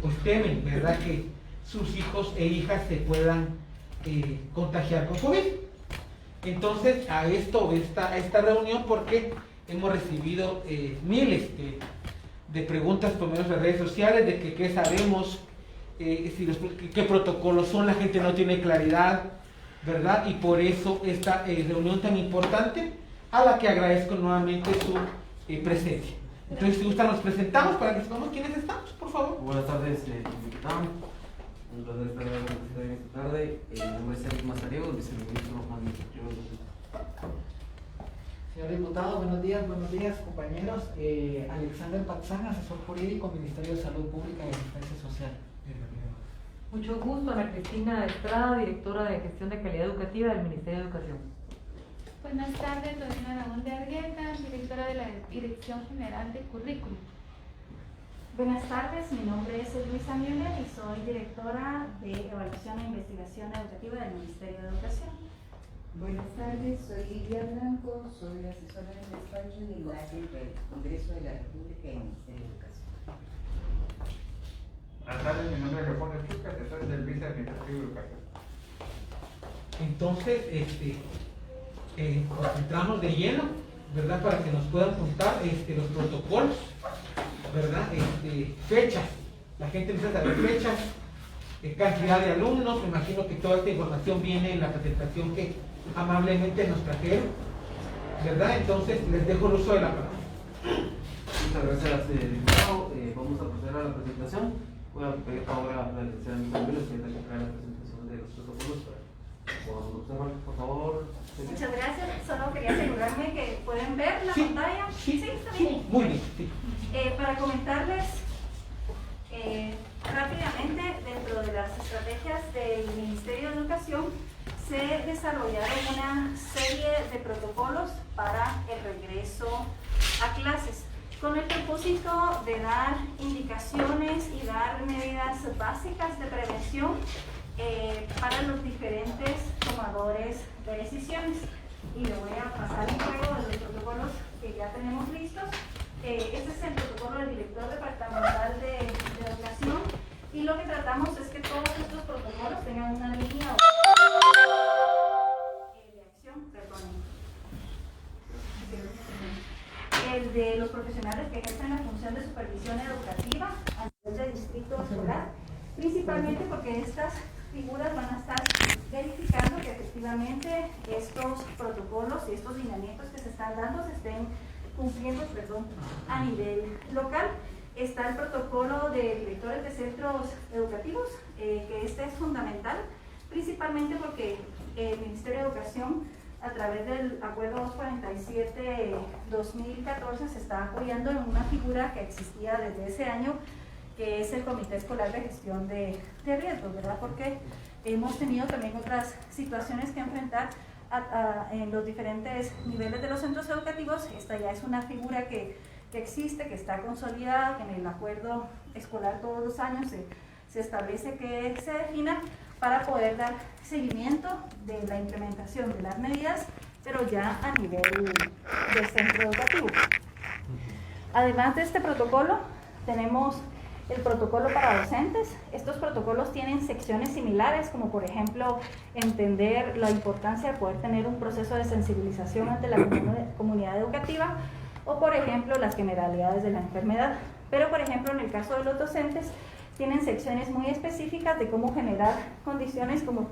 pues temen, ¿verdad?, que sus hijos e hijas se puedan contagiar con COVID. Entonces, a esta reunión, porque hemos recibido miles de preguntas por medio de redes sociales, de que qué sabemos, qué protocolos son, la gente no tiene claridad, ¿verdad? Y por eso esta reunión tan importante, a la que agradezco nuevamente su presencia. Entonces, si gustan, nos presentamos para que sepamos quiénes estamos, por favor. Buenas tardes, diputado. Un placer estar en esta tarde. Mi nombre es Sergio Mazariego, viceministro Juan Miguel. Señor diputado, buenos días compañeros. Alexander Patzán, asesor jurídico, Ministerio de Salud Pública y Asistencia Social. Mucho gusto, Ana Cristina Estrada, directora de Gestión de Calidad Educativa del Ministerio de Educación. Buenas tardes, Lorena Aragón de Argueta, directora de la Dirección General de Currículum. Buenas tardes, mi nombre es Luisa Müller y soy directora de Evaluación e Investigación Educativa del Ministerio de Educación. Buenas tardes, soy Lidia Blanco, soy asesora de despacho del Congreso de la República y el Ministerio de Educación. Buenas tardes, mi nombre es Leopoldo Chuca, asesor del Viceadministrativo de Educación. Entonces, pues entramos de lleno, ¿verdad?, para que nos puedan contar los protocolos, ¿verdad?, fechas. La gente necesita saber fechas, cantidad de alumnos. Me imagino que toda esta información viene en la presentación que amablemente nos trajeron, ¿verdad? Entonces, les dejo el uso de la palabra. Muchas gracias, diputado. Vamos a proceder a la presentación. Voy a pedir ahora a la licenciada Micaela que trae la presentación de los protocolos para que podamos observar, por favor. Muchas gracias. Solo quería asegurarme que pueden ver la pantalla. Sí, ¿Está bien? sí, muy bien. Sí. Para comentarles rápidamente, dentro de las estrategias del Ministerio de Educación, se desarrollaron una serie de protocolos para el regreso a clases, con el propósito de dar indicaciones y dar medidas básicas de prevención para los diferentes tomadores de decisiones. Y le voy a pasar un juego de los protocolos que ya tenemos listos. Este es el protocolo del director departamental de educación, y lo que tratamos es que todos estos protocolos tengan una línea de acción, el de los profesionales que ejercen la función de supervisión educativa a nivel de distrito escolar, principalmente porque estas figuras van a estar verificando que efectivamente estos protocolos y estos lineamientos que se están dando se estén cumpliendo, a nivel local. Está el protocolo de directores de centros educativos, que este es fundamental, principalmente porque el Ministerio de Educación, a través del Acuerdo 247-2014, se está apoyando en una figura que existía desde ese año, que es el Comité Escolar de Gestión de Riesgos, ¿verdad? Porque hemos tenido también otras situaciones que enfrentar en los diferentes niveles de los centros educativos. Esta ya es una figura que existe, que está consolidada, que en el acuerdo escolar todos los años se establece que se defina para poder dar seguimiento de la implementación de las medidas, pero ya a nivel del centro educativo. Además de este protocolo, tenemos el protocolo para docentes. Estos protocolos tienen secciones similares, como por ejemplo entender la importancia de poder tener un proceso de sensibilización ante la comunidad educativa, o por ejemplo las generalidades de la enfermedad. Pero por ejemplo, en el caso de los docentes, tienen secciones muy específicas de cómo generar condiciones como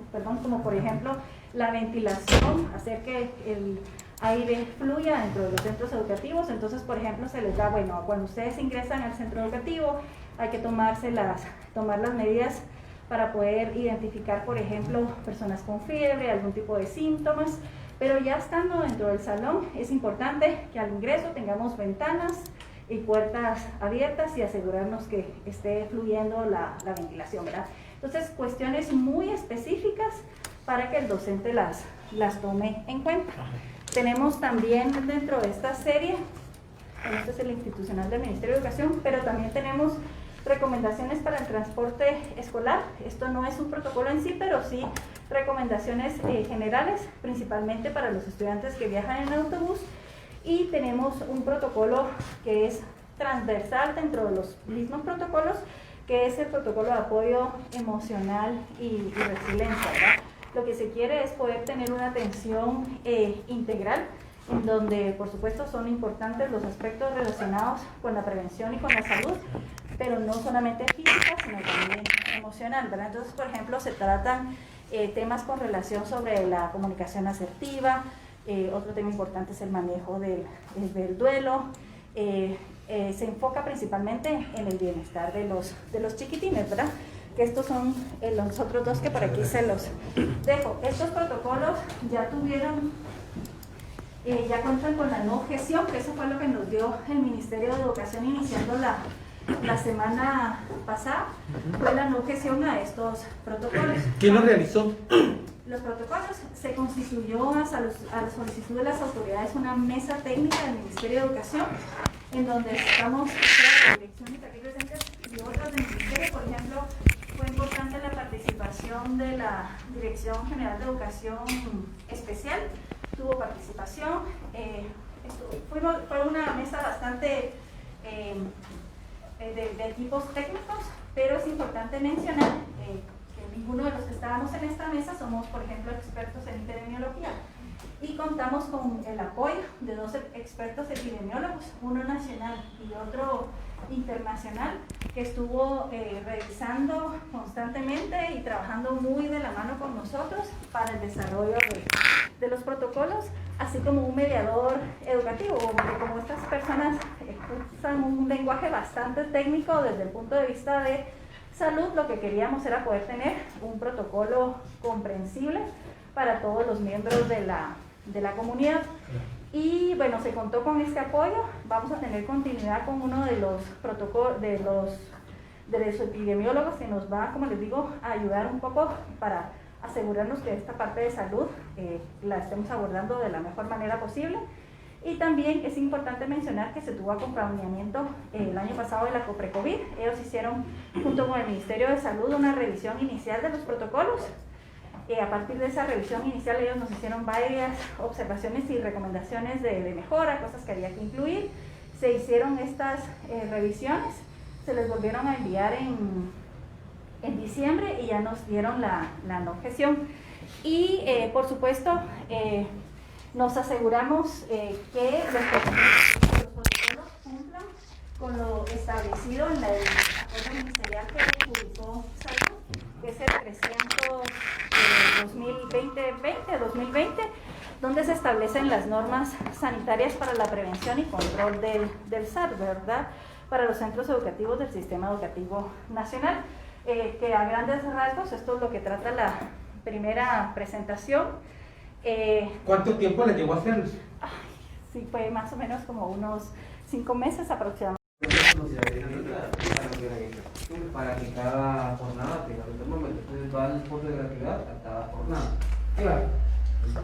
por ejemplo la ventilación, hacer que el aire fluya dentro de los centros educativos. Entonces, por ejemplo, se les da, bueno, cuando ustedes ingresan al centro educativo hay que tomar las medidas para poder identificar, por ejemplo, personas con fiebre, algún tipo de síntomas, pero ya estando dentro del salón es importante que al ingreso tengamos ventanas y puertas abiertas y asegurarnos que esté fluyendo la ventilación, ¿verdad? Entonces, cuestiones muy específicas para que el docente las tome en cuenta. Tenemos también dentro de esta serie, este es el institucional del Ministerio de Educación, pero también tenemos recomendaciones para el transporte escolar. Esto no es un protocolo en sí, pero sí recomendaciones generales, principalmente para los estudiantes que viajan en autobús. Y tenemos un protocolo que es transversal dentro de los mismos protocolos, que es el protocolo de apoyo emocional y resiliencia, ¿verdad? Lo que se quiere es poder tener una atención integral, en donde por supuesto son importantes los aspectos relacionados con la prevención y con la salud, pero no solamente física, sino también emocional, ¿verdad? Entonces, por ejemplo, se tratan temas con relación sobre la comunicación asertiva, otro tema importante es el manejo del duelo, se enfoca principalmente en el bienestar de los chiquitines, ¿verdad? Que estos son los otros dos que por aquí se los dejo. Estos protocolos ya cuentan con la no objeción, que eso fue lo que nos dio el Ministerio de Educación iniciando la semana pasada, fue la no objeción a estos protocolos. ¿Quién lo realizó? Los protocolos se constituyó a la solicitud de las autoridades una mesa técnica del Ministerio de Educación, en donde estamos la dirección de aquí presentes y otras del Ministerio. Por ejemplo, fue importante la participación de la Dirección General de Educación Especial, tuvo participación, fue una mesa bastante de equipos técnicos, pero es importante mencionar que ninguno de los que estábamos en esta mesa somos, por ejemplo, expertos en epidemiología, y contamos con el apoyo de 2 expertos epidemiólogos, uno nacional y otro internacional, que estuvo revisando constantemente y trabajando muy de la mano con nosotros para el desarrollo de los protocolos, así como un mediador educativo, porque como estas personas usan un lenguaje bastante técnico desde el punto de vista de salud, lo que queríamos era poder tener un protocolo comprensible para todos los miembros de la comunidad. Y bueno, se contó con este apoyo. Vamos a tener continuidad con uno de los protocolos de los epidemiólogos, que nos va, como les digo, a ayudar un poco para asegurarnos que esta parte de salud la estemos abordando de la mejor manera posible. Y también es importante mencionar que se tuvo acompañamiento el año pasado de la COPRECOVID. Ellos hicieron, junto con el Ministerio de Salud, una revisión inicial de los protocolos. A partir de esa revisión inicial, ellos nos hicieron varias observaciones y recomendaciones de mejora, cosas que había que incluir. Se hicieron estas revisiones, se les volvieron a enviar en diciembre y ya nos dieron la no objeción. Y por supuesto, nos aseguramos que los protocolos cumplan con lo establecido en el acuerdo ministerial que publicó Salud, que es el 300 2020, donde se establecen las normas sanitarias para la prevención y control del SARS, ¿verdad?, para los centros educativos del Sistema Educativo Nacional, que a grandes rasgos esto es lo que trata la primera presentación. ¿Cuánto tiempo le llevó a hacerlos? Sí, fue más o menos como unos 5 meses aproximadamente. Para que cada jornada tenga un termómetro, entonces va el fondo de gratuidad a cada jornada. Claro.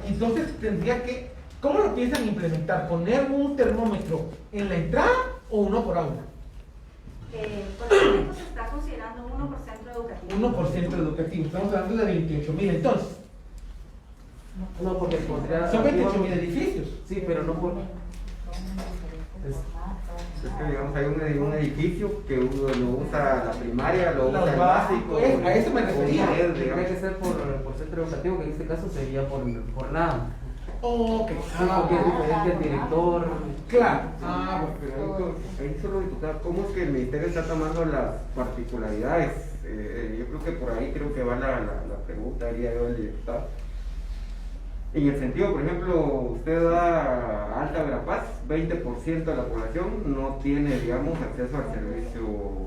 Entonces tendría que, ¿cómo lo piensan implementar? ¿Poner un termómetro en la entrada o uno por aula? Por el momento se está considerando uno por centro educativo. Uno por centro educativo, estamos hablando de 28.000 entonces. No, porque podría... Son 28.000 edificios. Sí, pero no por... Es que digamos hay un edificio que lo usa la primaria, lo usa el básico, básico. a eso me refería. Tendría que ser por centro educativo, que en este caso sería por jornada. Ok. Porque es diferente el director. Claro. Pero ahí solo diputar, ¿cómo es que el ministerio está tomando las particularidades? Yo creo que por ahí creo que va la pregunta, diría yo, del diputado. En el sentido, por ejemplo, usted da a Alta Verapaz, 20% de la población no tiene, digamos, acceso al servicio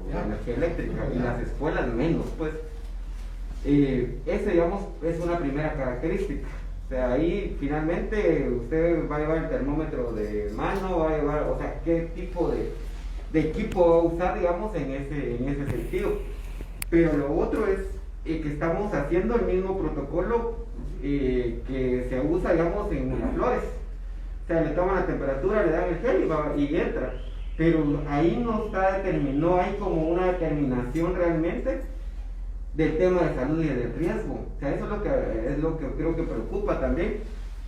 de energía eléctrica, y las escuelas menos, pues. Ese, digamos, es una primera característica. O sea, ahí finalmente usted va a llevar el termómetro de mano, va a llevar, o sea, qué tipo de equipo va a usar, digamos, en ese sentido. Pero lo otro es que estamos haciendo el mismo protocolo que se usa, digamos, en Miraflores. O sea, le toman la temperatura, le dan el gel y entra. Pero ahí no hay como una determinación realmente del tema de salud y del riesgo. O sea, eso es lo que creo que preocupa también.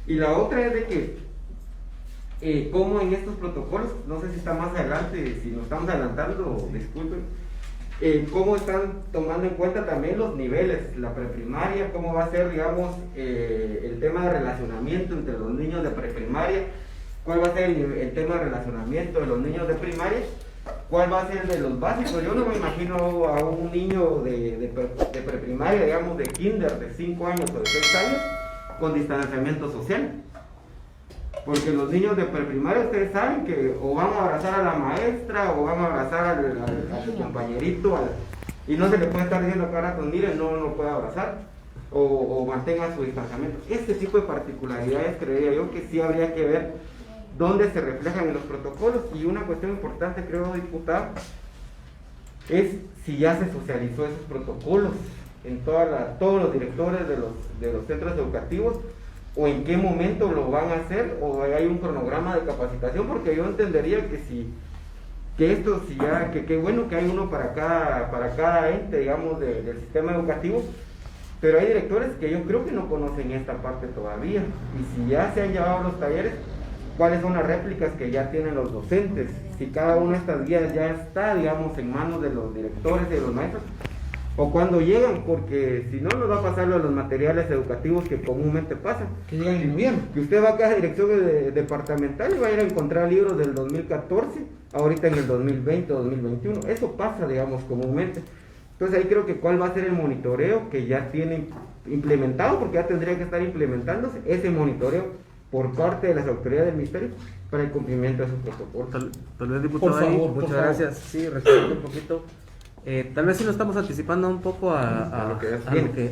Y la otra es de que como en estos protocolos, no sé si está más adelante, si nos estamos adelantando, disculpen, cómo están tomando en cuenta también los niveles, la preprimaria, cómo va a ser, digamos, el tema de relacionamiento entre los niños de preprimaria, cuál va a ser el tema de relacionamiento de los niños de primaria, cuál va a ser el de los básicos. Yo no me imagino a un niño de preprimaria, digamos, de kinder, de 5 años o de 6 años, con distanciamiento social. Porque los niños de preprimaria, ustedes saben que o van a abrazar a la maestra o van a abrazar a su compañerito y no se le puede estar diciendo cada rato, miren, no puede abrazar o mantenga su distanciamiento. Este tipo de particularidades creería yo que sí habría que ver dónde se reflejan en los protocolos. Y una cuestión importante, creo, diputado, es si ya se socializó esos protocolos en todos los directores de los centros educativos, o en qué momento lo van a hacer, o hay un cronograma de capacitación, porque yo entendería que bueno que hay uno para cada ente, digamos, del sistema educativo, pero hay directores que yo creo que no conocen esta parte todavía, y si ya se han llevado los talleres, cuáles son las réplicas que ya tienen los docentes, si cada una de estas guías ya está, digamos, en manos de los directores y de los maestros, o cuando llegan, porque si no nos va a pasar lo de los materiales educativos que comúnmente pasan. Que llegan en noviembre. Que usted va a cada dirección departamental y va a ir a encontrar libros del 2014, ahorita en el 2020 o 2021. Eso pasa, digamos, comúnmente. Entonces ahí creo que cuál va a ser el monitoreo que ya tienen implementado, porque ya tendría que estar implementándose ese monitoreo por parte de las autoridades del ministerio para el cumplimiento de esos protocolos. Tal vez, diputado, por favor, muchas gracias. Sí, respondiendo un poquito. Tal vez sí nos estamos anticipando un poco a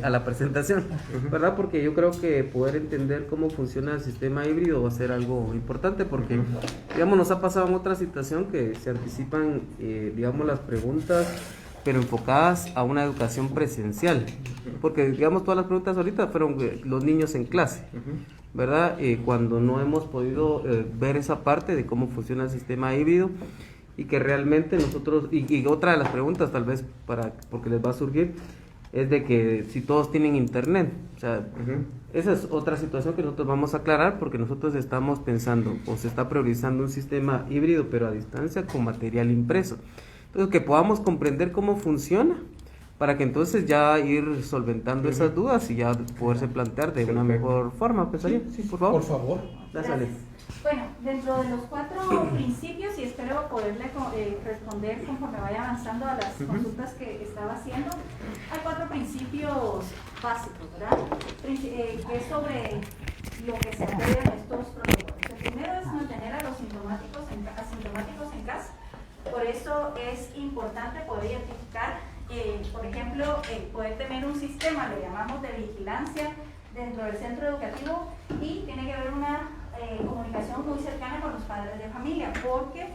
la presentación, ¿verdad? Porque yo creo que poder entender cómo funciona el sistema híbrido va a ser algo importante, porque, digamos, nos ha pasado en otra situación que se anticipan, digamos, las preguntas, pero enfocadas a una educación presencial, porque, digamos, todas las preguntas ahorita fueron los niños en clase, ¿verdad? Cuando no hemos podido ver esa parte de cómo funciona el sistema híbrido, y que realmente nosotros, y otra de las preguntas tal vez porque les va a surgir, es de que si todos tienen internet, o sea, esa es otra situación que nosotros vamos a aclarar, porque nosotros estamos pensando, o se está priorizando un sistema híbrido, pero a distancia con material impreso. Entonces, que podamos comprender cómo funciona, para que entonces ya ir solventando esas dudas y ya poderse plantear de una mejor forma, pensaría. Sí, por favor. Por favor. Gracias. Bueno, dentro de los 4 principios, y espero poderle responder conforme vaya avanzando a las consultas que estaba haciendo, hay 4 principios básicos, ¿verdad? Que es sobre lo que se puede en estos protocolos. El primero es mantener a los asintomáticos en casa. Por eso es importante poder identificar, por ejemplo, poder tener un sistema, le llamamos de vigilancia dentro del centro educativo, y tiene que haber una comunicación muy cercana con los padres de familia, porque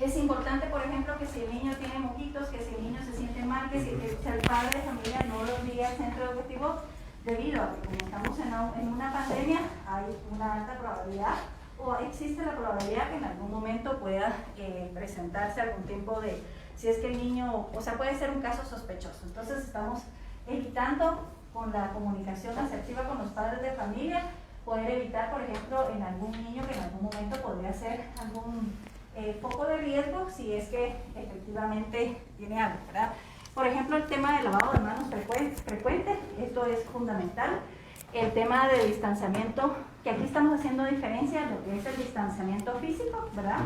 es importante, por ejemplo, que si el niño tiene moquitos, que si el niño se siente mal, que si el padre de familia no lo envía al centro educativo, debido a que como estamos en una pandemia, hay una alta probabilidad, o existe la probabilidad que en algún momento pueda presentarse algún tipo de, si es que el niño, o sea, puede ser un caso sospechoso. Entonces estamos evitando, con la comunicación asertiva con los padres de familia, poder evitar, por ejemplo, en algún niño que en algún momento podría ser algún foco de riesgo, si es que efectivamente tiene algo, ¿verdad? Por ejemplo, el tema del lavado de manos frecuente, esto es fundamental. El tema de distanciamiento, que aquí estamos haciendo diferencia en lo que es el distanciamiento físico, ¿verdad?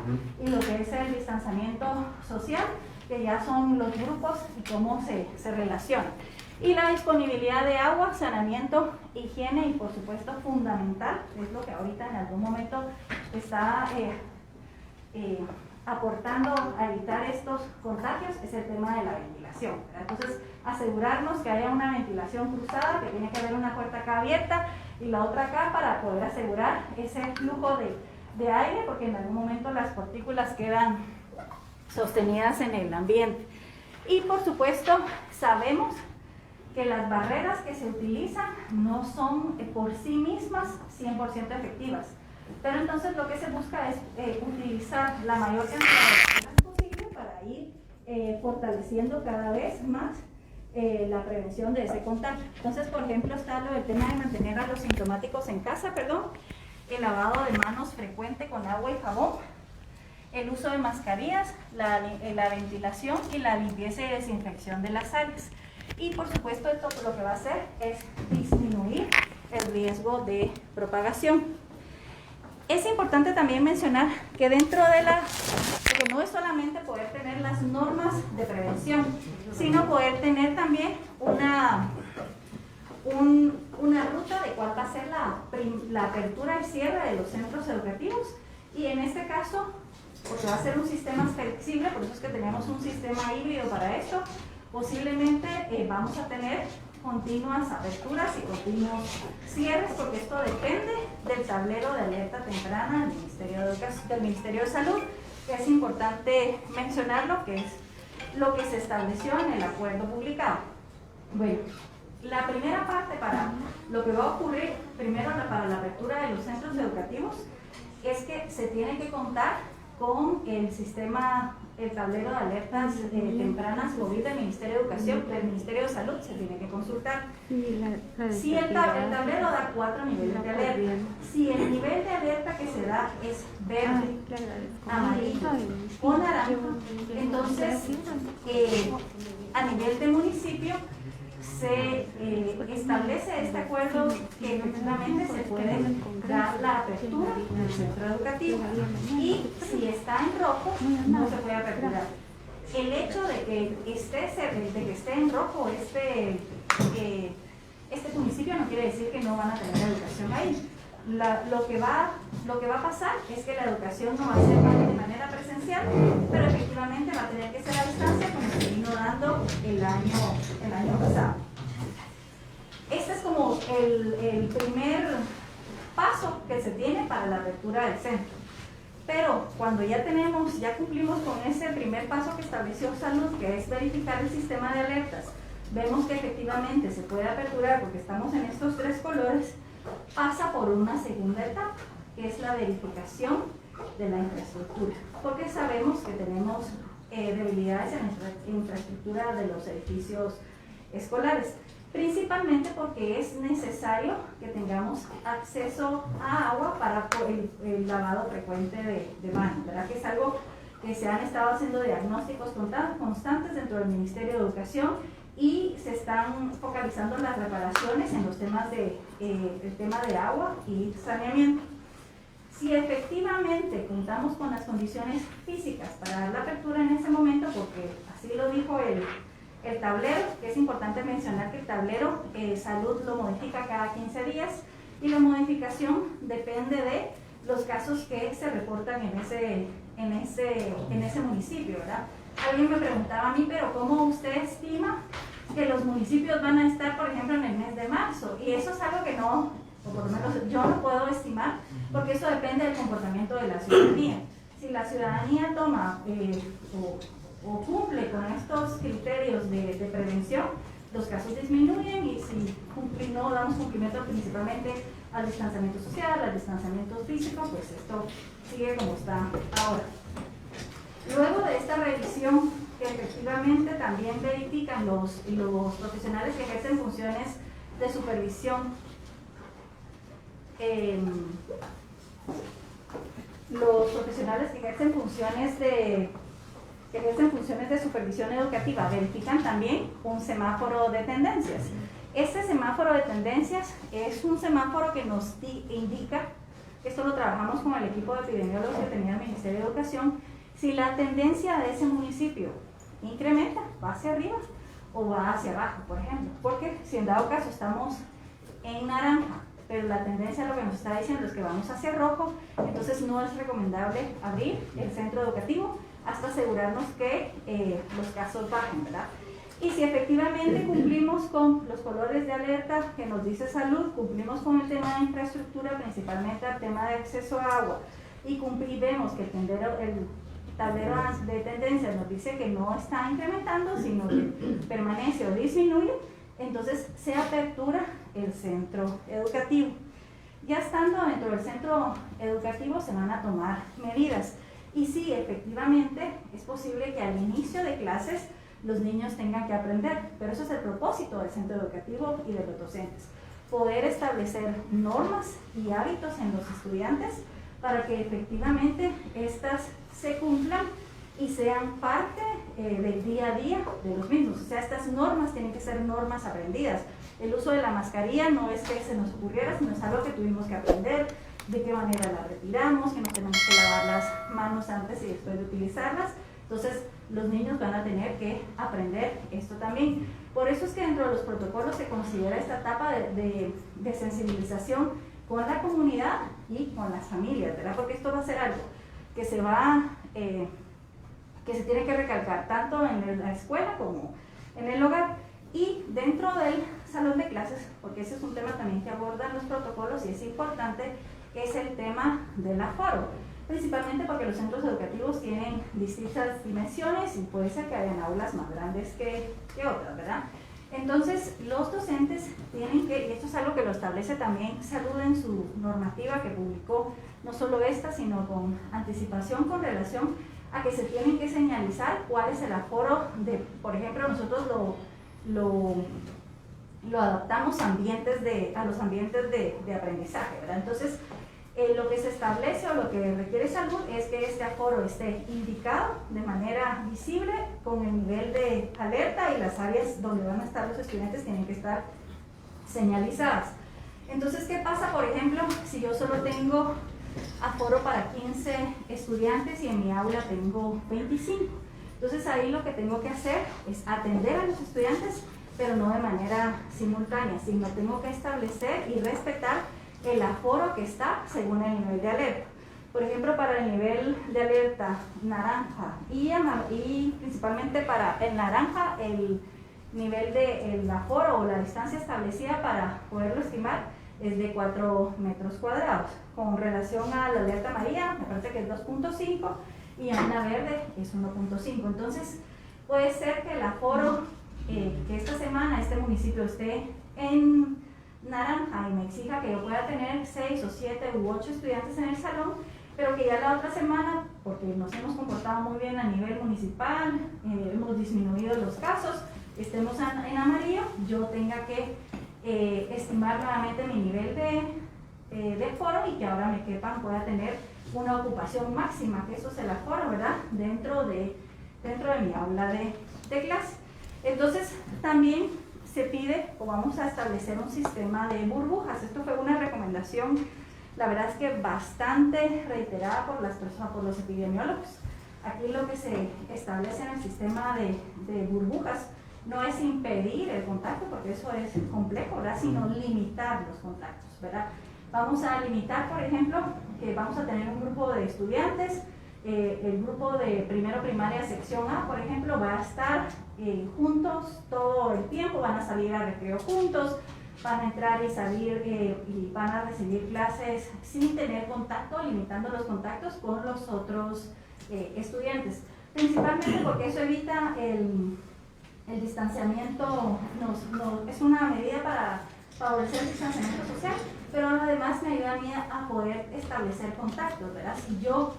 Y lo que es el distanciamiento social, que ya son los grupos y cómo se relacionan. Y la disponibilidad de agua, saneamiento, higiene y por supuesto fundamental, es lo que ahorita en algún momento está aportando a evitar estos contagios, es el tema de la ventilación, ¿verdad? Entonces, asegurarnos que haya una ventilación cruzada, que tiene que haber una puerta acá abierta y la otra acá para poder asegurar ese flujo de aire, porque en algún momento las partículas quedan sostenidas en el ambiente. Y por supuesto, sabemos que las barreras que se utilizan no son por sí mismas 100% efectivas. Pero entonces lo que se busca es utilizar la mayor cantidad de barreras posible para ir fortaleciendo cada vez más la prevención de ese contagio. Entonces, por ejemplo, está lo del tema de mantener a los sintomáticos en casa, el lavado de manos frecuente con agua y jabón, el uso de mascarillas, la ventilación y la limpieza y desinfección de las áreas. Y por supuesto esto lo que va a hacer es disminuir el riesgo de propagación. Es importante también mencionar que dentro de porque no es solamente poder tener las normas de prevención, sino poder tener también una ruta de cuál va a ser la apertura y cierre de los centros educativos, y en este caso, porque va a ser un sistema flexible, por eso es que tenemos un sistema híbrido para esto, posiblemente vamos a tener continuas aperturas y continuos cierres, porque esto depende del tablero de alerta temprana del Ministerio de Salud, que es importante mencionarlo, que es lo que se estableció en el acuerdo publicado. Bueno, la primera parte para lo que va a ocurrir primero para la apertura de los centros educativos es que se tiene que contar con el sistema, el tablero de alertas tempranas COVID del Ministerio de Educación, del Ministerio de Salud, se tiene que consultar. Si el tablero da 4 niveles de alerta, si el nivel de alerta que se da es verde, amarillo o naranja, entonces a nivel de municipio se establece este acuerdo que efectivamente se puede dar la apertura del centro educativo, y si está en rojo no se puede aperturar. El hecho de que esté en rojo este municipio no quiere decir que no van a tener educación ahí. Lo que va a pasar es que la educación no va a ser de manera presencial, pero efectivamente va a tener que ser a distancia como se vino dando el año pasado. Este es como el primer paso que se tiene para la apertura del centro. Pero cuando ya cumplimos con ese primer paso que estableció Salud, que es verificar el sistema de alertas, vemos que efectivamente se puede aperturar porque estamos en estos 3 colores, pasa por una segunda etapa, que es la verificación de la infraestructura, porque sabemos que tenemos debilidades en la infraestructura de los edificios escolares, principalmente porque es necesario que tengamos acceso a agua para el lavado frecuente de manos, ¿verdad? Que es algo que se han estado haciendo diagnósticos constantes dentro del Ministerio de Educación, y se están focalizando las reparaciones en los temas el tema de agua y saneamiento. Si efectivamente contamos con las condiciones físicas para dar la apertura en ese momento, porque así lo dijo el tablero, que es importante mencionar que el tablero Salud lo modifica cada 15 días, y la modificación depende de los casos que se reportan en ese municipio, ¿verdad? Alguien me preguntaba a mí, pero ¿cómo usted estima que los municipios van a estar, por ejemplo, en el mes de marzo? Y eso es algo que no, o por lo menos yo no puedo estimar, porque eso depende del comportamiento de la ciudadanía. Si la ciudadanía toma o cumple con estos criterios de prevención, los casos disminuyen, y si no damos cumplimiento principalmente al distanciamiento social, al distanciamiento físico, pues esto sigue como está ahora. Luego de esta revisión, que efectivamente también verifican los profesionales que ejercen funciones de supervisión, los profesionales que ejercen funciones de supervisión educativa verifican también un semáforo de tendencias. Este semáforo de tendencias es un semáforo que nos indica, esto lo trabajamos con el equipo de epidemiólogos que tenía el Ministerio de Educación, si la tendencia de ese municipio incrementa, va hacia arriba o va hacia abajo, por ejemplo. Porque si en dado caso estamos en naranja, pero la tendencia lo que nos está diciendo es que vamos hacia rojo, entonces no es recomendable abrir el centro educativo hasta asegurarnos que los casos bajen, ¿verdad? Y si efectivamente cumplimos con los colores de alerta que nos dice Salud, cumplimos con el tema de infraestructura, principalmente el tema de acceso a agua, y vemos que el tablero de tendencias nos dice que no está incrementando, sino que permanece o disminuye, entonces se apertura el centro educativo. Ya estando dentro del centro educativo se van a tomar medidas, y sí, efectivamente es posible que al inicio de clases los niños tengan que aprender, pero eso es el propósito del centro educativo y de los docentes, poder establecer normas y hábitos en los estudiantes para que efectivamente estas se cumplan y sean parte del día a día de los mismos. O sea, estas normas tienen que ser normas aprendidas. El uso de la mascarilla no es que se nos ocurriera, sino es algo que tuvimos que aprender, de qué manera la retiramos, que no tenemos que lavar las manos antes y después de utilizarlas. Entonces, los niños van a tener que aprender esto también. Por eso es que dentro de los protocolos se considera esta etapa de sensibilización con la comunidad y con las familias, ¿verdad? Porque esto va a ser algo que se va, que se tiene que recalcar tanto en la escuela como en el hogar y dentro del salón de clases, porque ese es un tema también que abordan los protocolos y es importante, es el tema del aforo, principalmente porque los centros educativos tienen distintas dimensiones y puede ser que hayan aulas más grandes que otras, ¿verdad? Entonces, los docentes tienen que, y esto es algo que lo establece también Salud en su normativa que publicó, no solo esta, sino con anticipación con relación a que se tienen que señalizar cuál es el aforo de, por ejemplo, nosotros lo adaptamos a los ambientes de aprendizaje, ¿verdad? Entonces, lo que se establece o lo que requiere Salud es que este aforo esté indicado de manera visible con el nivel de alerta y las áreas donde van a estar los estudiantes tienen que estar señalizadas. Entonces, ¿qué pasa, por ejemplo, si yo solo tengo aforo para 15 estudiantes y en mi aula tengo 25? Entonces, ahí lo que tengo que hacer es atender a los estudiantes, pero no de manera simultánea, sino tengo que establecer y respetar el aforo que está según el nivel de alerta. Por ejemplo, para el nivel de alerta naranja y principalmente para el naranja, el nivel de aforo o la distancia establecida para poderlo estimar es de 4 metros cuadrados. Con relación a la alerta amarilla, me parece que es 2.5 y en la verde es 1.5. Entonces, puede ser que el aforo que esta semana este municipio esté en naranja y me exija que yo pueda tener 6 o 7 u 8 estudiantes en el salón, pero que ya la otra semana, porque nos hemos comportado muy bien a nivel municipal, hemos disminuido los casos, estemos en amarillo, yo tenga que estimar nuevamente mi nivel de aforo y que ahora me quepan, pueda tener una ocupación máxima, que eso es el aforo, ¿verdad? Dentro de mi aula de clase. Entonces, también se pide o vamos a establecer un sistema de burbujas. Esto fue una recomendación, la verdad es que bastante reiterada por las personas, por los epidemiólogos. Aquí lo que se establece en el sistema de burbujas no es impedir el contacto, porque eso es complejo, ¿verdad? Sino limitar los contactos, ¿verdad? Vamos a limitar, por ejemplo, que vamos a tener un grupo de estudiantes, el grupo de primero primaria sección A, por ejemplo, va a estar juntos todo el tiempo, van a salir a recreo juntos, van a entrar y salir y van a recibir clases sin tener contacto, limitando los contactos con los otros estudiantes, principalmente porque eso evita el distanciamiento, es una medida para favorecer el distanciamiento social, pero además me ayuda a mí a poder establecer contactos, ¿verdad? Si yo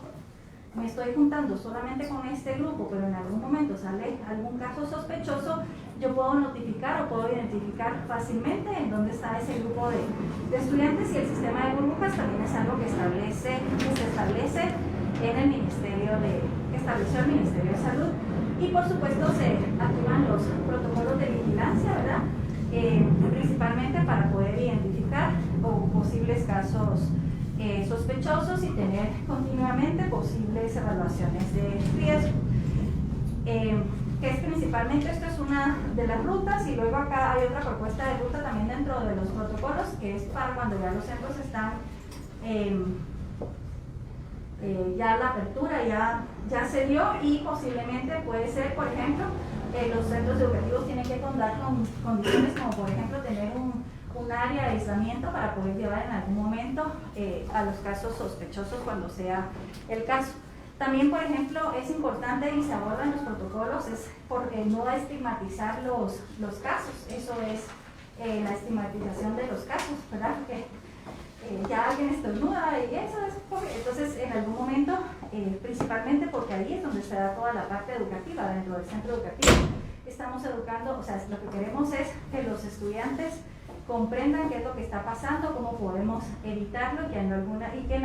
me estoy juntando solamente con este grupo, pero en algún momento sale algún caso sospechoso, yo puedo notificar o puedo identificar fácilmente en dónde está ese grupo de estudiantes, y el sistema de burbujas también es algo que se establece en el Ministerio que estableció el Ministerio de Salud, y por supuesto se activan los protocolos de vigilancia, ¿verdad? Principalmente para poder identificar posibles casos sospechosos y tener continuamente posibles evaluaciones de riesgo. Que es principalmente, esto es una de las rutas, y luego acá hay otra propuesta de ruta también dentro de los protocolos, que es para cuando ya los centros están, ya la apertura ya se dio, y posiblemente puede ser, por ejemplo, los centros educativos tienen que contar con condiciones como, por ejemplo, tener un área de aislamiento para poder llevar en algún momento a los casos sospechosos cuando sea el caso. También, por ejemplo, es importante y se aborda en los protocolos es porque no estigmatizar los casos. Eso es la estigmatización de los casos, ¿verdad? Porque ya alguien estornuda y eso es porque, entonces en algún momento, principalmente porque ahí es donde se da toda la parte educativa dentro del centro educativo. Estamos educando, o sea, lo que queremos es que los estudiantes comprendan qué es lo que está pasando, cómo podemos evitarlo, y que en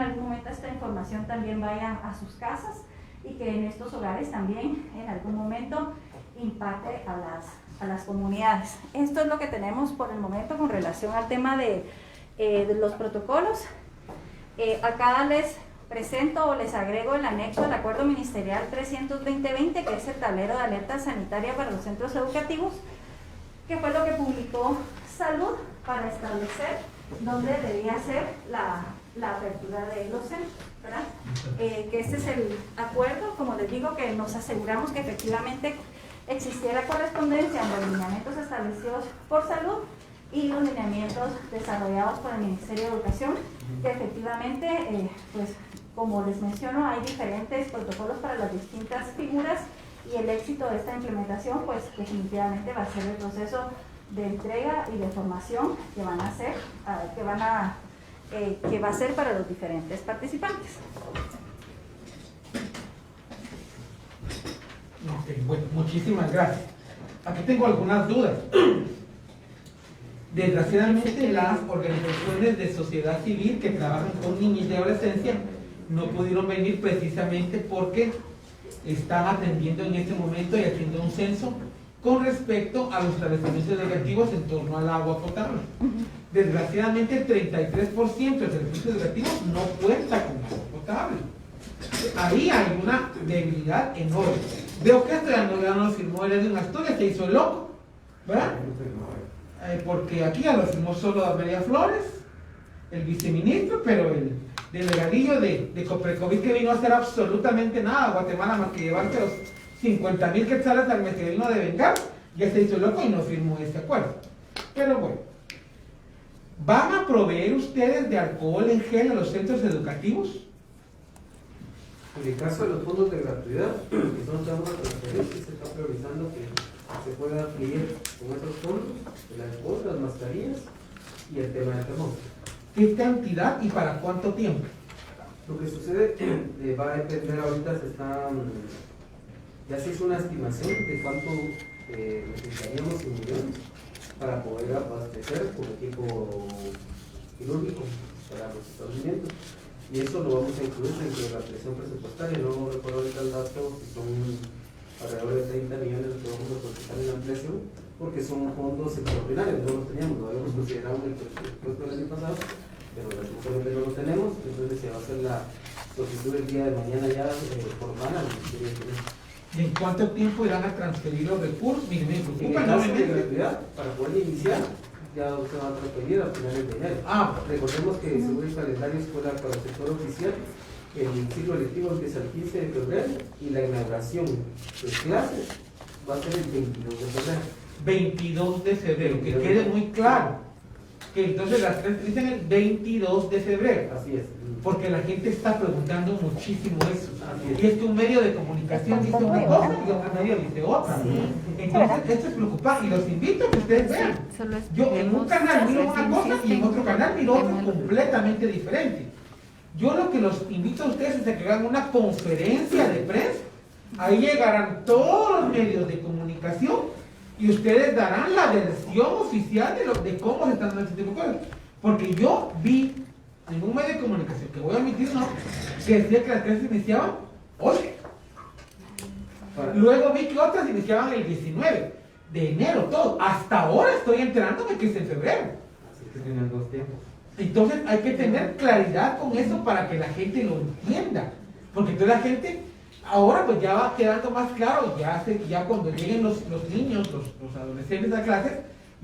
algún momento esta información también vaya a sus casas y que en estos hogares también en algún momento impacte a las comunidades. Esto es lo que tenemos por el momento con relación al tema de los protocolos. Acá les presento o les agrego el anexo al Acuerdo Ministerial 300-2020, que es el tablero de alerta sanitaria para los centros educativos, que fue lo que publicó Salud para establecer dónde debía ser la apertura de los centros, ¿verdad? Que este es el acuerdo, como les digo, que nos aseguramos que efectivamente existiera correspondencia en los lineamientos establecidos por Salud y los lineamientos desarrollados por el Ministerio de Educación, que efectivamente, pues como les menciono, hay diferentes protocolos para las distintas figuras y el éxito de esta implementación, pues definitivamente va a ser el proceso de entrega y de formación que van a hacer, que va a ser para los diferentes participantes. Ok, bueno, muchísimas gracias. Aquí tengo algunas dudas. Desgraciadamente, las organizaciones de sociedad civil que trabajan con niños de adolescencia no pudieron venir precisamente porque están atendiendo en este momento y haciendo un censo con respecto a los establecimientos educativos en torno al agua potable. Desgraciadamente, el 33% de los servicios educativos no cuenta con agua potable. Ahí hay una debilidad enorme. Veo que esto ya no lo firmó el Edwin Asturias, se hizo el loco, ¿verdad? Porque aquí ya lo firmó solo María Flores, el viceministro, pero el delegadillo de Coprecovid, que vino a hacer absolutamente nada a Guatemala más que llevarse los 50,000 quetzales al mes que vino de vengar, ya se hizo el loco y no firmó este acuerdo. Pero bueno, ¿van a proveer ustedes de alcohol en gel a los centros educativos? En el caso de los fondos de gratuidad, que son temas de transferencia, se está priorizando que se pueda adquirir con esos fondos el alcohol, las mascarillas y el tema del termómetro. ¿Qué cantidad y para cuánto tiempo? Lo que sucede va a depender, ahorita ya se hizo una estimación de cuánto necesitaríamos en millones para poder abastecer con equipo quirúrgico para los establecimientos. Y eso lo vamos a incluir dentro de la presión presupuestaria. No recuerdo ahorita el dato, si son alrededor de 30 millones que vamos a solicitar en la ampliación, porque son fondos extraordinarios, no los teníamos, lo habíamos considerado en el presupuesto del año pasado, pero lastimosamente no lo tenemos, entonces se va a hacer la solicitud el día de mañana ya formal al Ministerio de Finanzas. ¿Y en cuánto tiempo irán a transferir los recursos? Miren, me En preocupa el caso de enormemente. gratuidad, para poder iniciar, ya se va a transferir a finales de enero. Recordemos que según el calendario escolar para el sector oficial, el ciclo lectivo empieza el 15 de febrero y la inauguración de clases va a ser el 22 de febrero. 22 de febrero, que quede muy claro. Que entonces las clases dicen el 22 de febrero. Así es. Porque la gente está preguntando muchísimo eso. Así es. Y es que un medio de comunicación dice una cosa y otro medio dice otra. Entonces, esto es preocupante y los invito a que ustedes vean. Yo en un canal miro una cosa y en otro canal miro otra completamente diferente. Yo lo que los invito a ustedes es a que hagan una conferencia de prensa. Ahí llegarán todos los medios de comunicación y ustedes darán la versión oficial de cómo se están dando este tipo de cosas. Porque yo vi en un medio de comunicación, que voy a admitir, no, que decía que las clases iniciaban hoy. Luego vi que otras iniciaban el 19 de enero, todo. Hasta ahora estoy enterándome que es en febrero. Así que tienen 2 tiempos. Entonces hay que tener claridad con eso para que la gente lo entienda. Porque entonces la gente, ahora pues ya va quedando más claro, ya cuando lleguen los niños, los adolescentes a clases,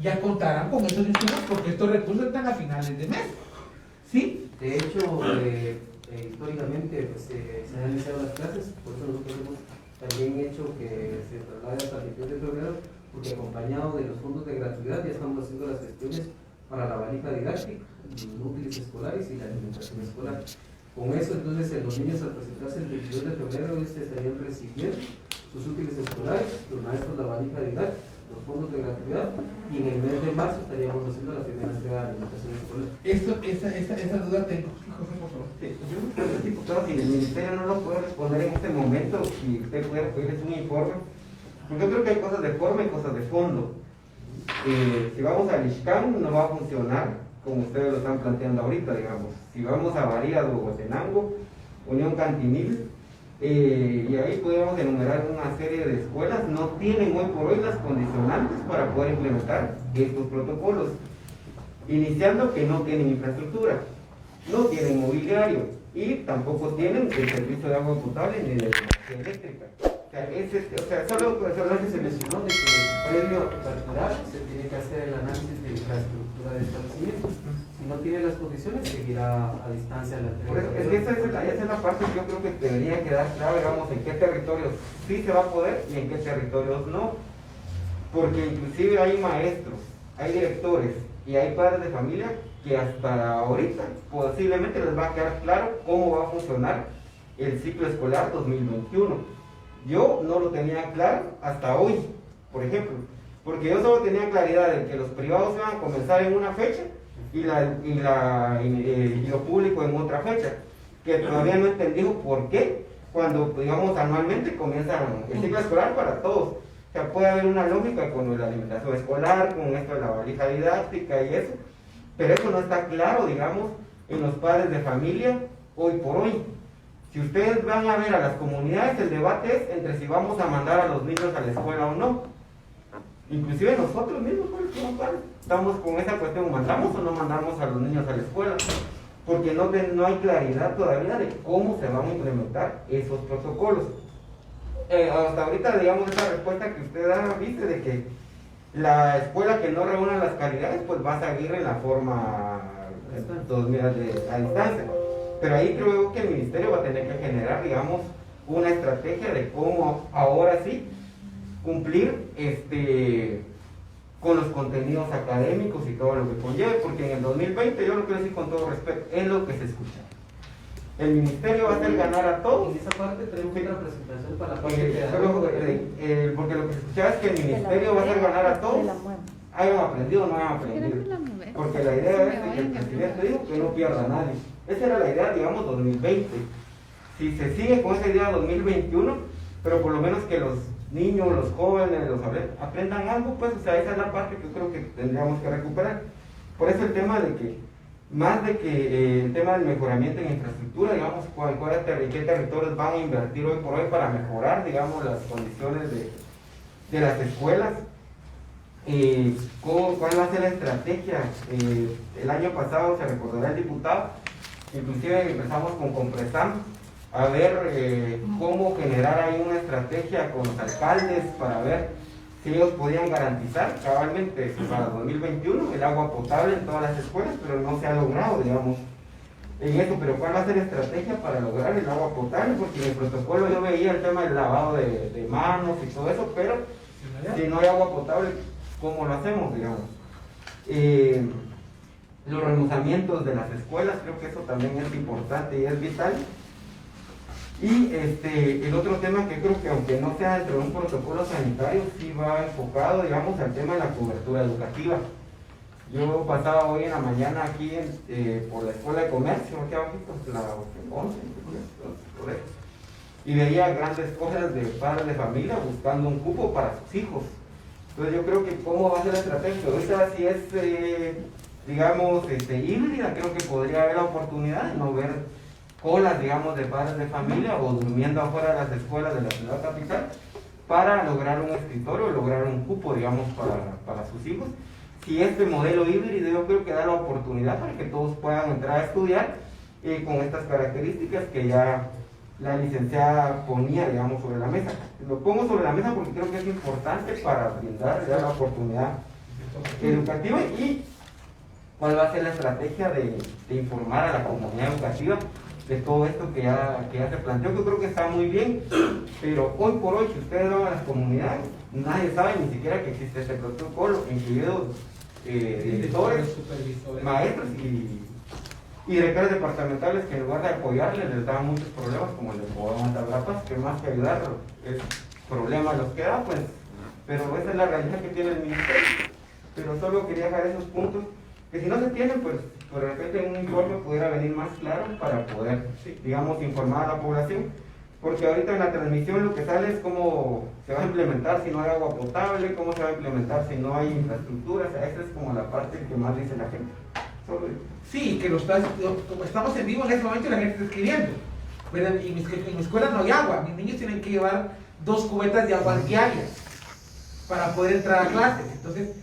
ya contarán con esos insumos porque estos recursos están a finales de mes. ¿Sí? De hecho, históricamente pues, se han iniciado las clases, por eso nosotros hemos también hecho que se traslade hasta el 22 de febrero, porque acompañado de los fondos de gratuidad ya estamos haciendo las gestiones para la valija didáctica, los útiles escolares y la alimentación escolar. Con eso, entonces, los niños al presentarse el 22 de febrero estarían recibiendo sus útiles escolares, los maestros la valija didáctica, los fondos de gratuidad, y en el mes de marzo estaríamos haciendo la primera entrega de alimentación escolar. Esa duda tengo. José, por favor. Sí, yo me pregunto, diputado, si el ministerio no lo puede responder en este momento, si usted puede pedirles un informe, porque yo creo que hay cosas de forma y cosas de fondo. Si vamos a Lixcán no va a funcionar como ustedes lo están planteando ahorita, digamos. Si vamos a Varías o Huehuetenango, Unión Cantinil, y ahí podríamos enumerar una serie de escuelas, no tienen hoy por hoy las condicionantes para poder implementar estos protocolos, iniciando que no tienen infraestructura, no tienen mobiliario y tampoco tienen el servicio de agua potable ni de energía eléctrica. Solo Lo que se mencionó de que previo a aperturar se tiene que hacer el análisis de infraestructura de establecimiento. Si no tiene las condiciones, seguirá a distancia la entrega. Es que esa es la parte que yo creo que debería quedar claro, digamos, en qué territorios sí se va a poder y en qué territorios no. Porque inclusive hay maestros, hay directores y hay padres de familia que hasta ahorita posiblemente les va a quedar claro cómo va a funcionar el ciclo escolar 2021. Yo no lo tenía claro hasta hoy, por ejemplo, porque yo solo tenía claridad de que los privados iban a comenzar en una fecha y lo público en otra fecha, que todavía no entendí por qué, cuando, digamos, anualmente comienza el ciclo escolar para todos. O sea, puede haber una lógica con la alimentación escolar, con esto de la valija didáctica y eso, pero eso no está claro, digamos, en los padres de familia hoy por hoy. Si ustedes van a ver a las comunidades, el debate es entre si vamos a mandar a los niños a la escuela o no. Inclusive nosotros mismos, estamos con esa cuestión, ¿mandamos o no mandamos a los niños a la escuela? Porque no hay claridad todavía de cómo se van a implementar esos protocolos. Hasta ahorita, digamos, esa respuesta que usted da, dice de que la escuela que no reúna las calidades, pues va a seguir en la forma a distancia. Pero ahí creo que el ministerio va a tener que generar, digamos, una estrategia de cómo ahora sí cumplir con los contenidos académicos y todo lo que conlleve, porque en el 2020, yo lo quiero decir con todo respeto, es lo que se escucha. El ministerio va a hacer ganar a todos. En esa parte tenemos otra presentación para la parte porque lo que se escuchaba es que el ministerio va a hacer ganar a todos. Hayan aprendido o no hayan aprendido. Porque la idea es que el presidente dijo que no pierda a nadie. Esa era la idea, digamos, 2020. Si se sigue con esa idea 2021, pero por lo menos que los niños, los jóvenes, los aprendan algo, pues, o sea, esa es la parte que yo creo que tendríamos que recuperar. Por eso el tema de que, más de que el tema del mejoramiento en infraestructura, digamos, qué territorios van a invertir hoy por hoy para mejorar, digamos, las condiciones de las escuelas. ¿Cuál va a ser la estrategia? El año pasado, se recordará el diputado, inclusive empezamos con Compresam a ver cómo generar ahí una estrategia con los alcaldes para ver si ellos podían garantizar cabalmente para 2021 el agua potable en todas las escuelas, pero no se ha logrado, digamos, en eso. Pero ¿cuál va a ser la estrategia para lograr el agua potable? Porque en el protocolo yo veía el tema del lavado de manos y todo eso, pero si no hay agua potable, ¿cómo lo hacemos, digamos? Los remozamientos de las escuelas, creo que eso también es importante y es vital. Y el otro tema que creo que, aunque no sea dentro de un protocolo sanitario, sí va enfocado, digamos, al tema de la cobertura educativa. Yo pasaba hoy en la mañana aquí por la Escuela de Comercio, aquí abajito, la 11, y veía grandes cosas de padres de familia buscando un cupo para sus hijos. Entonces yo creo que cómo va a ser la estrategia. Ahorita si es, digamos, híbrida, creo que podría haber la oportunidad de no ver colas, digamos, de padres de familia o durmiendo afuera de las escuelas de la ciudad capital para lograr un escritorio, lograr un cupo, digamos, para sus hijos. Si este modelo híbrido, yo creo que da la oportunidad para que todos puedan entrar a estudiar con estas características que ya la licenciada ponía, digamos, sobre la mesa. Lo pongo sobre la mesa porque creo que es importante para brindar ya la oportunidad educativa. Y cuál va a ser la estrategia de informar a la comunidad educativa de todo esto que ya se planteó, que yo creo que está muy bien, pero hoy por hoy, si ustedes van a las comunidades, nadie sabe ni siquiera que existe este protocolo, incluidos directores, supervisores, maestros y directores departamentales que en lugar de apoyarles les daban muchos problemas, como el de Matar, que más que ayudar es problemas los que da, pues, pero esa es la realidad que tiene el ministerio. Pero solo quería dejar esos puntos, que si no se tienen, pues de repente un informe pudiera venir más claro para poder, digamos, informar a la población, porque ahorita en la transmisión lo que sale es cómo se va a implementar si no hay agua potable, cómo se va a implementar si no hay infraestructura. O sea, esa es como la parte que más dice la gente. Sí, que como estamos en vivo en ese momento y la gente está escribiendo. Pero en mi escuela no hay agua, mis niños tienen que llevar 2 cubetas de agua diarias para poder entrar a clases. Entonces,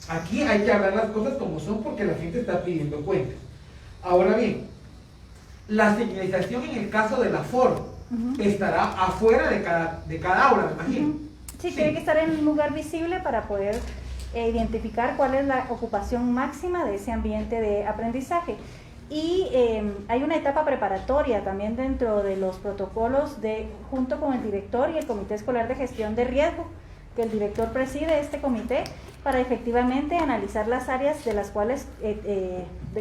aquí hay que hablar las cosas como son porque la gente está pidiendo cuentas. Ahora bien, la señalización en el caso del aforo estará afuera de cada aula, me imagino. Sí, tiene que estar en un lugar visible para poder identificar cuál es la ocupación máxima de ese ambiente de aprendizaje. Y hay una etapa preparatoria también dentro de los protocolos junto con el director y el Comité Escolar de Gestión de Riesgo, que el director preside este comité, para efectivamente analizar las áreas de las cuales,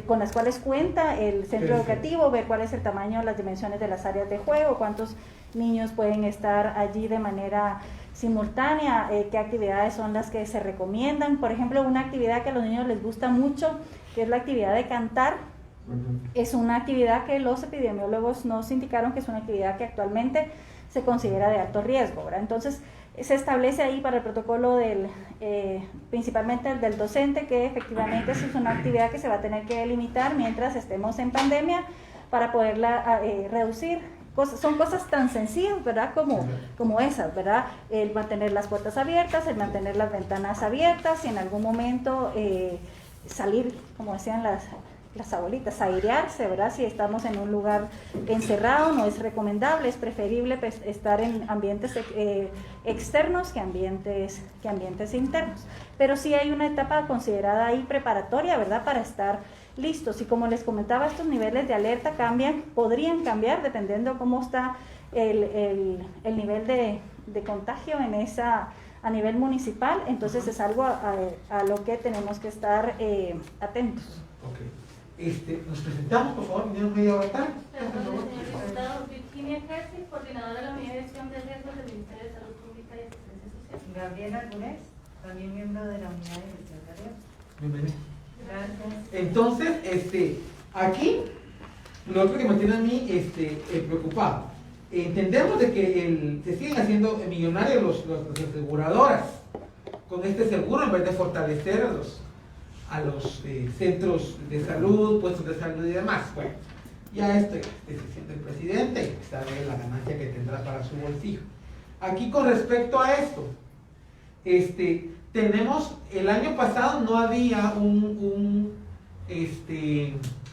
con las cuales cuenta el centro educativo, ver cuál es el tamaño, las dimensiones de las áreas de juego, cuántos niños pueden estar allí de manera simultánea, qué actividades son las que se recomiendan. Por ejemplo, una actividad que a los niños les gusta mucho, que es la actividad de cantar, es una actividad que los epidemiólogos nos indicaron que es una actividad que actualmente se considera de alto riesgo, ¿verdad? Entonces, se establece ahí para el protocolo principalmente el del docente, que efectivamente es una actividad que se va a tener que limitar mientras estemos en pandemia para poderla reducir. Son cosas tan sencillas, ¿verdad? Como esas, ¿verdad? El mantener las puertas abiertas, el mantener las ventanas abiertas y en algún momento salir, como decían las abuelitas, airearse, ¿verdad? Si estamos en un lugar encerrado, no es recomendable, es preferible estar en ambientes externos que ambientes internos. Pero sí hay una etapa considerada ahí preparatoria, ¿verdad? Para estar listos. Y como les comentaba, estos niveles de alerta podrían cambiar dependiendo cómo está el nivel de contagio a nivel municipal. Entonces es algo a lo que tenemos que estar atentos. Okay. Nos presentamos, por favor, tenemos media hora tarde. Perdón, señor diputado, Virginia Kersi, coordinadora de la Unidad de Gestión de Riesgos del Ministerio de Salud Pública y Asistencia Social. Gabriela Gómez, también miembro de la Unidad de Gestión de Riesgos. Bienvenido. Gracias. Entonces, aquí, lo otro que me tiene a mí preocupado, entendemos de que se siguen haciendo millonarios las aseguradoras con este seguro en vez de fortalecer a los centros de salud, puestos de salud y demás. Bueno, ya esto es decisión del presidente y sabe la ganancia que tendrá para su bolsillo. Aquí con respecto a esto, tenemos, el año pasado no había un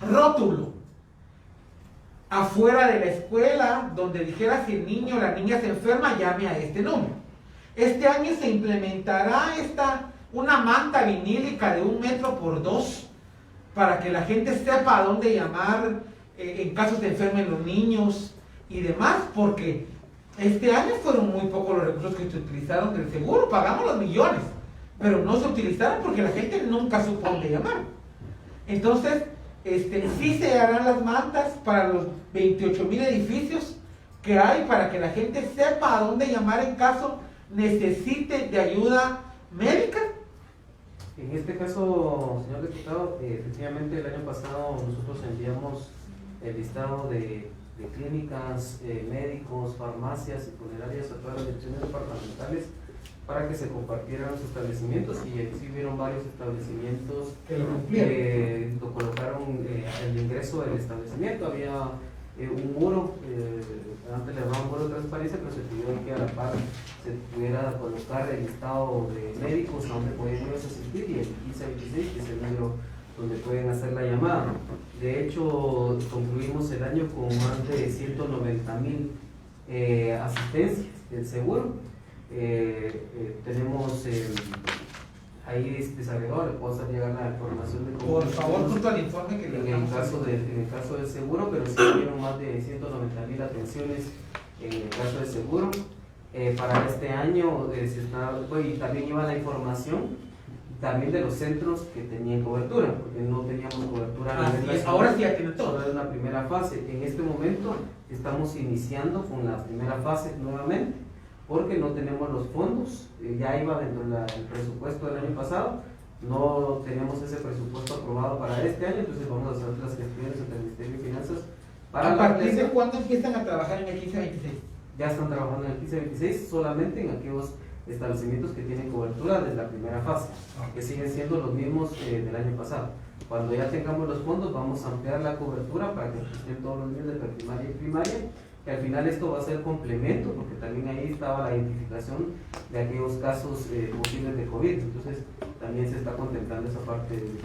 rótulo afuera de la escuela donde dijera si el niño o la niña se enferma, llame a este número. Este año se implementará una manta vinílica de 1 metro por 2 para que la gente sepa a dónde llamar en caso de enfermen los niños y demás, porque este año fueron muy pocos los recursos que se utilizaron del seguro, pagamos los millones, pero no se utilizaron porque la gente nunca supo a dónde llamar. Entonces, sí se harán las mantas para los 28,000 edificios que hay para que la gente sepa a dónde llamar en caso necesite de ayuda médica. En este caso, señor diputado, efectivamente el año pasado nosotros enviamos el listado de clínicas, médicos, farmacias y funerarias a todas las direcciones departamentales para que se compartieran los establecimientos, y ahí sí hubieron varios establecimientos que lo colocaron el ingreso del establecimiento. Había un muro, antes le llamaban muro de transparencia, pero se pidió que a la par se pudiera colocar el listado de médicos a donde pueden ellos asistir, y el 1526, que es el número donde pueden hacer la llamada. De hecho, concluimos el año con más de 190,000 asistencias del seguro. Tenemos ahí desagregado, le puedo hacer llegar la información de cómo. Por favor, junto al informe que le en el caso del seguro, pero sí hubieron más de 190,000 atenciones en el caso del seguro. Para este año y también iba la información también de los centros que tenían cobertura, porque no teníamos cobertura. Ahora sí ya tiene todo. Solo es una primera fase. En este momento estamos iniciando con la primera fase nuevamente, porque no tenemos los fondos. Ya iba dentro del presupuesto del año pasado, no tenemos ese presupuesto aprobado para este año, entonces vamos a hacer las gestiones entre el Ministerio de Finanzas. ¿A partir de cuándo empiezan a trabajar en el 1526? Ya están trabajando en el 1526 solamente en aquellos establecimientos que tienen cobertura desde la primera fase, que siguen siendo los mismos del año pasado. Cuando ya tengamos los fondos vamos a ampliar la cobertura para que estén todos los niños de preprimaria y primaria, que al final esto va a ser complemento, porque también ahí estaba la identificación de aquellos casos posibles de COVID, entonces también se está contemplando esa parte de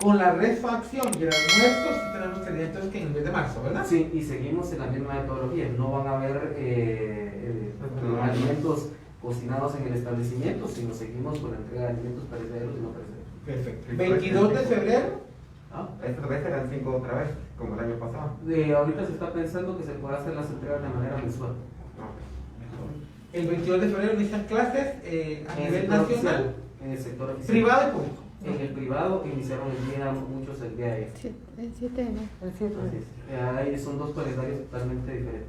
Con la refacción y el almuerzo sí tenemos que tener entonces que en el mes de marzo, ¿verdad? Sí, y seguimos en la misma metodología, no van a haber alimentos cocinados en el establecimiento, sino seguimos con la entrega de alimentos perecederos y no perecederos. Perfecto. 22 de febrero. Esta vez eran 5 otra vez, como el año pasado. Ahorita se está pensando que se puede hacer las entregas de manera mensual. El 22 de febrero inician clases a nivel nacional, en el sector oficial. privado y público. En el privado iniciaron muchos el día de ayer. El 7 de enero. El 7. Ahí son dos calendarios totalmente diferentes.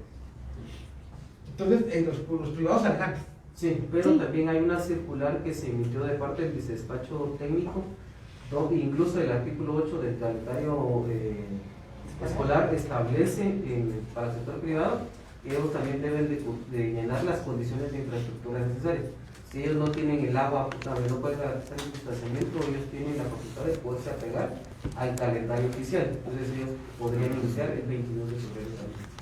Entonces, los privados alejantes. Sí, pero también hay una circular que se emitió de parte del vicedespacho técnico, donde incluso el artículo 8 del calendario escolar establece para el sector privado que ellos también deben de llenar las condiciones de infraestructura necesarias. Si ellos no tienen el agua potable, no pueden garantizar el distanciamiento, ellos tienen la facultad de poderse apegar al calendario oficial. Entonces ellos podrían iniciar el 22 de febrero también.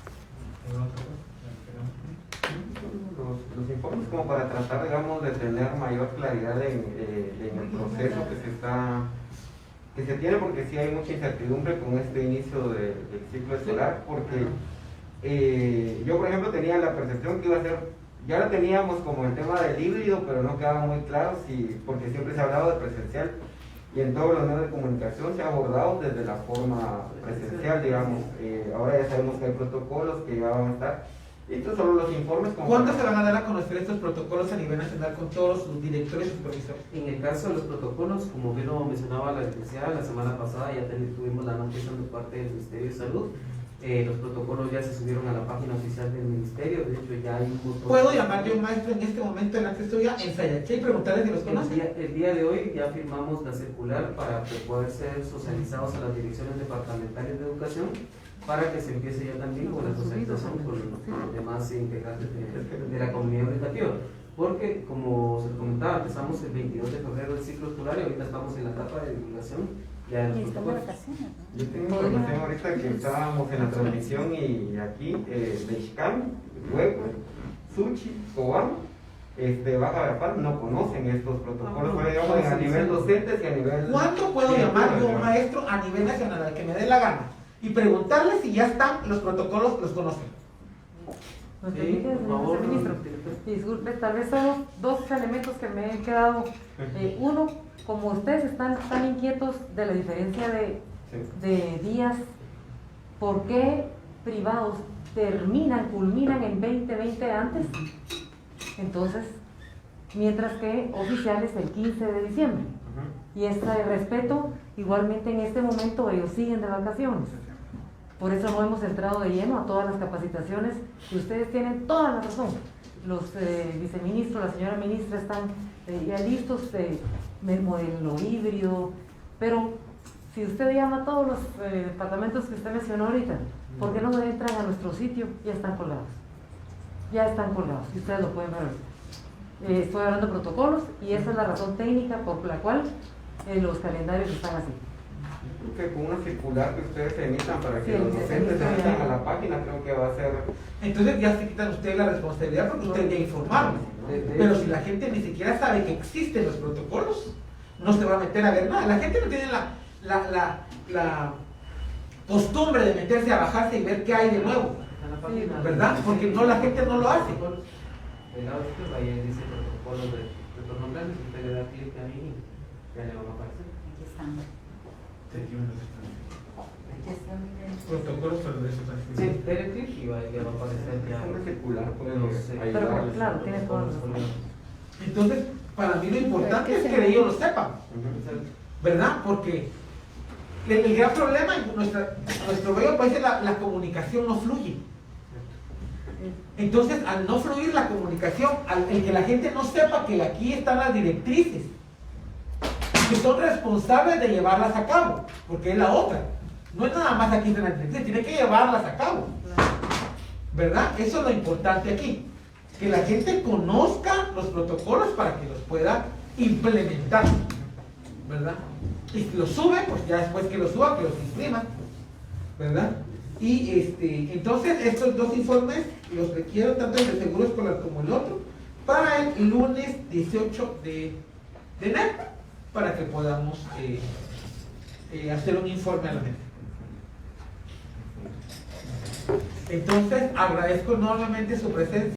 Los informes como para tratar, digamos, de tener mayor claridad en el proceso que se tiene, porque sí hay mucha incertidumbre con este inicio del ciclo escolar, porque yo, por ejemplo, tenía la percepción que iba a ser, ya la teníamos como el tema del híbrido, pero no quedaba muy claro porque siempre se ha hablado de presencial, y en todos los medios de comunicación se ha abordado desde la forma presencial, digamos. Ahora ya sabemos que hay protocolos que ya van a estar. Estos son los informes. ¿Cuándo se van a dar a conocer estos protocolos a nivel nacional con todos los directores y supervisores? En el caso de los protocolos, como bien lo mencionaba la licenciada, la semana pasada ya tuvimos la noticia de parte del Ministerio de Salud. Los protocolos ya se subieron a la página oficial del Ministerio, de hecho ya hay un botón. ¿Puedo llamar yo, maestro, en este momento en la que estoy en Sayaché y preguntarles si los conocen? El día de hoy ya firmamos la circular para que puedan ser socializados a las direcciones departamentales de educación, para que se empiece ya también con la socialización con los demás integrantes de la comunidad educativa. Porque, como se comentaba, empezamos el 22 de febrero el ciclo escolar y ahorita estamos en la etapa de divulgación ya de los protocolos. Yo tengo información ahorita que estábamos en la transmisión y aquí, Mexicam, Hueco, Suchi, Cobán, Baja Verapaz no conocen estos protocolos, pero digamos a nivel docentes y a nivel... ¿Cuánto puedo llamar yo, maestro, a nivel nacional, al que me dé la gana? Y preguntarles si ya están los protocolos, los conocen. Sí, por favor. Ministro, disculpe, tal vez son dos elementos que me han quedado. Uno, como ustedes están tan inquietos de la diferencia de días, ¿por qué privados culminan en 2020 antes? Entonces, mientras que oficiales el 15 de diciembre. Y este respeto, igualmente en este momento ellos siguen de vacaciones. Por eso no hemos entrado de lleno a todas las capacitaciones y ustedes tienen toda la razón. Los viceministros, la señora ministra están ya listos, modelo híbrido, pero si usted llama a todos los departamentos que usted mencionó ahorita, ¿por qué no entran a nuestro sitio? Ya están colgados. Ya están colgados y ustedes lo pueden ver. Estoy hablando de protocolos y esa es la razón técnica por la cual los calendarios están así. Creo que con una circular que ustedes emitan para que los docentes se metan a la página, creo que va a ser... Entonces ya se quitan ustedes la responsabilidad porque ustedes ya informaron. Pero si la gente ni siquiera sabe que existen los protocolos, no se va a meter a ver nada. La gente no tiene la costumbre de meterse a bajarse y ver qué hay de nuevo, ¿verdad? Porque no, la gente no lo hace. El lado izquierdo ahí dice protocolos de retorno grandes, usted le da clic ahí y ya le van a aparecer. Aquí están. Protocolos, pero de eso Sí, dele clic y va a aparecer ya. Una circular puede Pero claro, tiene toda la razón. Entonces, para mí lo importante es que ellos lo sepan, ¿verdad? Porque el gran problema en nuestro bello país es la comunicación no fluye. Entonces, al no fluir la comunicación, el que la gente no sepa que aquí están las directrices, que son responsables de llevarlas a cabo, porque es la otra. No es nada más aquí están las directrices, tiene que llevarlas a cabo, ¿verdad? Eso es lo importante aquí, que la gente conozca los protocolos para que los pueda implementar. ¿verdad? Y si lo sube, pues ya después que lo suba, que los imprima, ¿verdad? Y entonces estos dos informes los requiero tanto el de seguro escolar como el otro para el lunes 18 de enero, para que podamos hacer un informe a la mesa. Entonces agradezco enormemente su presencia.